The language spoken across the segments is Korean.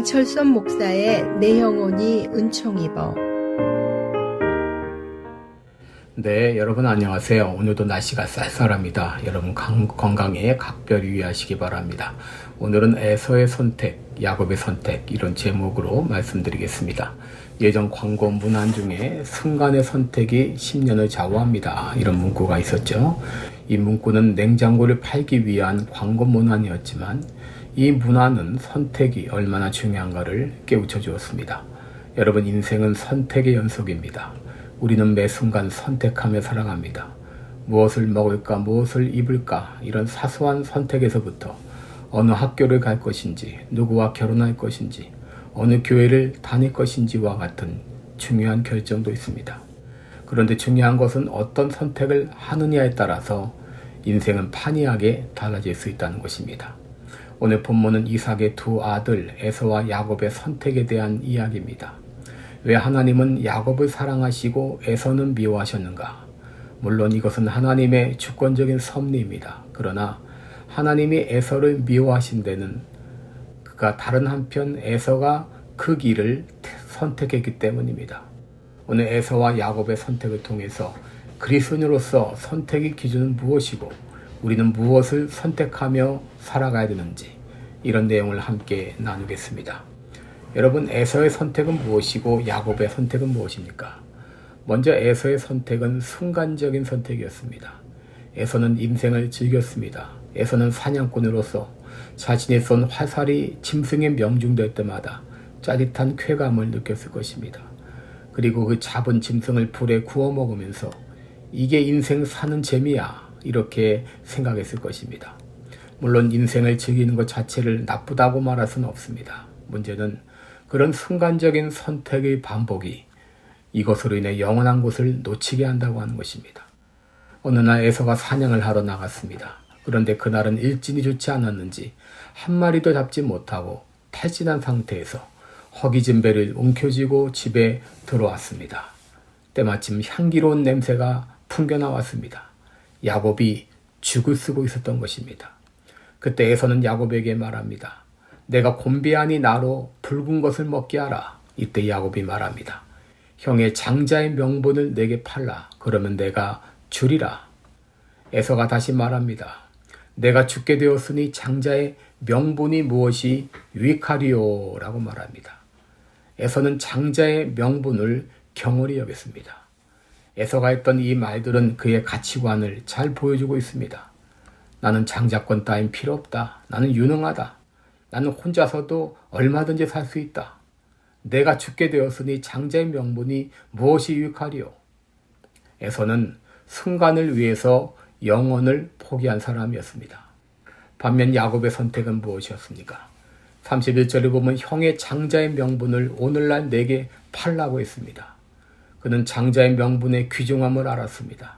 양철선 목사의 내 영혼이 은총입어. 네, 여러분 안녕하세요. 오늘도 날씨가 쌀쌀합니다. 여러분 건강에 각별히 유의하시기 바랍니다. 오늘은 에서의 선택, 야곱의 선택 이런 제목으로 말씀드리겠습니다. 예전 광고 문안 중에 순간의 선택이 10년을 좌우합니다. 이런 문구가 있었죠. 이 문구는 냉장고를 팔기 위한 광고 문안이었지만 이 문안은 선택이 얼마나 중요한가를 깨우쳐 주었습니다. 여러분, 인생은 선택의 연속입니다. 우리는 매 순간 선택하며 살아갑니다. 무엇을 먹을까, 무엇을 입을까, 이런 사소한 선택에서부터 어느 학교를 갈 것인지, 누구와 결혼할 것인지, 어느 교회를 다닐 것인지와 같은 중요한 결정도 있습니다. 그런데 중요한 것은 어떤 선택을 하느냐에 따라서 인생은 판이하게 달라질 수 있다는 것입니다. 오늘 본문은 이삭의 두 아들 에서와 야곱의 선택에 대한 이야기입니다. 왜 하나님은 야곱을 사랑하시고 에서는 미워하셨는가? 물론 이것은 하나님의 주권적인 섭리입니다. 그러나 하나님이 에서를 미워하신 데는 그가 다른 한편 에서가 그 길을 선택했기 때문입니다. 오늘 에서와 야곱의 선택을 통해서 그리스도인으로서 선택의 기준은 무엇이고 우리는 무엇을 선택하며 살아가야 되는지 이런 내용을 함께 나누겠습니다. 여러분, 에서의 선택은 무엇이고 야곱의 선택은 무엇입니까? 먼저 에서의 선택은 순간적인 선택이었습니다. 에서는 인생을 즐겼습니다. 에서는 사냥꾼으로서 자신이 쏜 화살이 짐승에 명중될 때마다 짜릿한 쾌감을 느꼈을 것입니다. 그리고 그 잡은 짐승을 불에 구워 먹으면서 이게 인생 사는 재미야, 이렇게 생각했을 것입니다. 물론 인생을 즐기는 것 자체를 나쁘다고 말할 수는 없습니다. 문제는 그런 순간적인 선택의 반복이 이것으로 인해 영원한 곳을 놓치게 한다고 하는 것입니다. 어느 날 에서가 사냥을 하러 나갔습니다. 그런데 그날은 일진이 좋지 않았는지 한 마리도 잡지 못하고 탈진한 상태에서 허기진 배를 움켜쥐고 집에 들어왔습니다. 때마침 향기로운 냄새가 풍겨나왔습니다. 야곱이 죽을 쓰고 있었던 것입니다. 그때 에서는 야곱에게 말합니다. 내가 곤비하니 나로 붉은 것을 먹게 하라. 이때 야곱이 말합니다. 형의 장자의 명분을 내게 팔라. 그러면 내가 주리라. 에서가 다시 말합니다. 내가 죽게 되었으니 장자의 명분이 무엇이 유익하리요? 라고 말합니다. 에서는 장자의 명분을 경홀히 여겼습니다. 에서가 했던 이 말들은 그의 가치관을 잘 보여주고 있습니다. 나는 장자권 따윈 필요 없다. 나는 유능하다. 나는 혼자서도 얼마든지 살 수 있다. 내가 죽게 되었으니 장자의 명분이 무엇이 유익하리요? 에서는 순간을 위해서 영혼을 포기한 사람이었습니다. 반면 야곱의 선택은 무엇이었습니까? 31절에 보면 형의 장자의 명분을 오늘날 내게 팔라고 했습니다. 그는 장자의 명분의 귀중함을 알았습니다.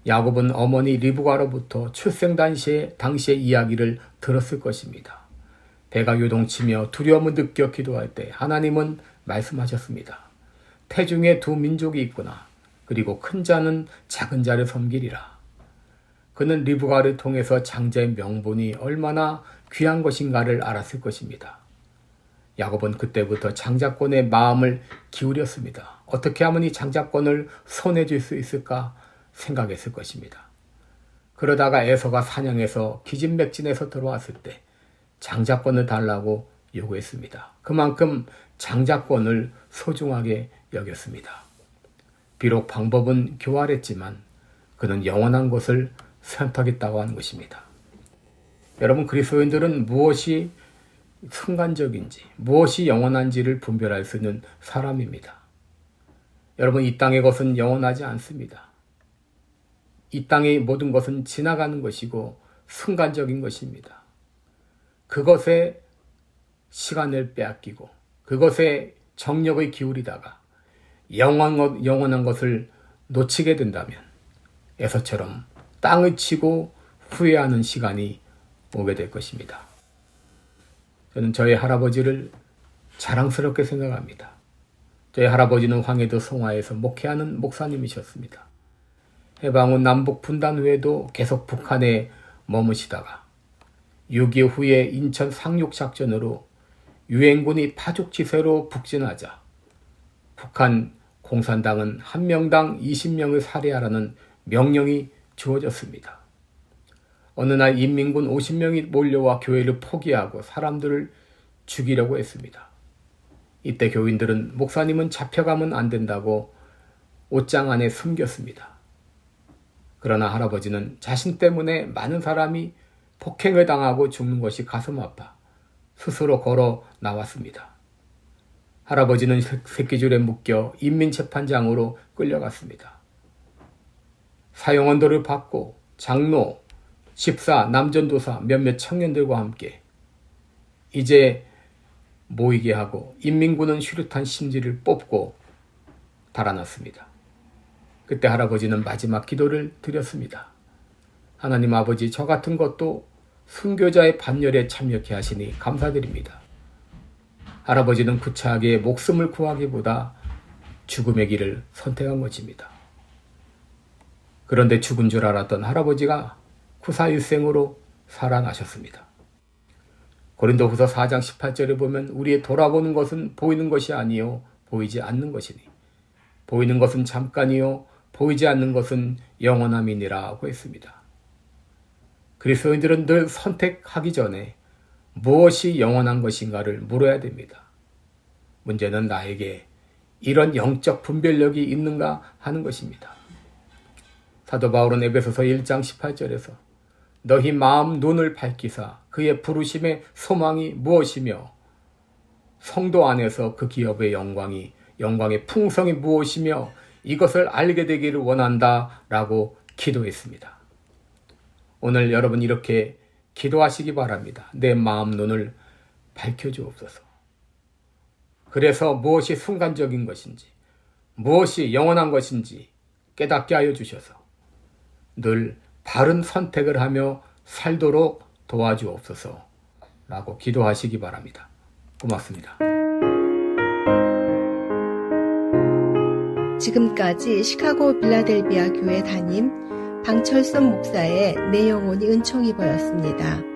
야곱은 어머니 리브가로부터 출생 당시의 이야기를 들었을 것입니다. 배가 요동치며 두려움을 느껴 기도할 때 하나님은 말씀하셨습니다. 태중에 두 민족이 있구나. 그리고 큰 자는 작은 자를 섬기리라. 그는 리브가를 통해서 장자의 명분이 얼마나 귀한 것인가를 알았을 것입니다. 야곱은 그때부터 장자권에 마음을 기울였습니다. 어떻게 하면 이 장자권을 손에 쥘 수 있을까 생각했을 것입니다. 그러다가 에서가 사냥해서 기진맥진해서 들어왔을 때 장자권을 달라고 요구했습니다. 그만큼 장자권을 소중하게 여겼습니다. 비록 방법은 교활했지만 그는 영원한 것을 선택했다고 하는 것입니다. 여러분, 그리스도인들은 무엇이 순간적인지 무엇이 영원한지를 분별할 수 있는 사람입니다. 여러분, 이 땅의 것은 영원하지 않습니다. 이 땅의 모든 것은 지나가는 것이고 순간적인 것입니다. 그것에 시간을 빼앗기고 그것에 정력을 기울이다가 영원한 것을 놓치게 된다면 에서처럼 땅을 치고 후회하는 시간이 오게 될 것입니다. 저는 저희 할아버지를 자랑스럽게 생각합니다. 저희 할아버지는 황해도 송화에서 목회하는 목사님이셨습니다. 해방 후 남북 분단 후에도 계속 북한에 머무시다가 6.25 후에 인천 상륙작전으로 유엔군이 파죽지세로 북진하자 북한 공산당은 한 명당 20명을 살해하라는 명령이 주어졌습니다. 어느 날 인민군 50명이 몰려와 교회를 포기하고 사람들을 죽이려고 했습니다. 이때 교인들은 목사님은 잡혀가면 안 된다고 옷장 안에 숨겼습니다. 그러나 할아버지는 자신 때문에 많은 사람이 폭행을 당하고 죽는 것이 가슴 아파 스스로 걸어 나왔습니다. 할아버지는 새끼줄에 묶여 인민재판장으로 끌려갔습니다. 사형언도를 받고 장로, 집사, 남전도사 몇몇 청년들과 함께 이제 모이게 하고 인민군은 수류탄 심지를 뽑고 달아났습니다. 그때 할아버지는 마지막 기도를 드렸습니다. 하나님 아버지, 저 같은 것도 순교자의 반열에 참여케 하시니 감사드립니다. 할아버지는 구차하게 목숨을 구하기보다 죽음의 길을 선택한 것입니다. 그런데 죽은 줄 알았던 할아버지가 구사일생으로 살아나셨습니다. 고린도후서 4장 18절에 보면 우리의 돌아보는 것은 보이는 것이 아니요 보이지 않는 것이니 보이는 것은 잠깐이요 보이지 않는 것은 영원함이니라고 했습니다. 그리스도인들은 늘 선택하기 전에 무엇이 영원한 것인가를 물어야 됩니다. 문제는 나에게 이런 영적 분별력이 있는가 하는 것입니다. 사도 바울은 에베소서 1장 18절에서 너희 마음 눈을 밝히사 그의 부르심의 소망이 무엇이며 성도 안에서 그 기업의 영광의 풍성이 무엇이며 이것을 알게 되기를 원한다 라고 기도했습니다. 오늘 여러분 이렇게 기도하시기 바랍니다. 내 마음 눈을 밝혀주옵소서. 그래서 무엇이 순간적인 것인지 무엇이 영원한 것인지 깨닫게 하여 주셔서 늘 바른 선택을 하며 살도록 도와주옵소서 라고 기도하시기 바랍니다. 고맙습니다. 지금까지 시카고 빌라델비아 교회 담임 방철선 목사의 내 영혼이 은총이 보였습니다.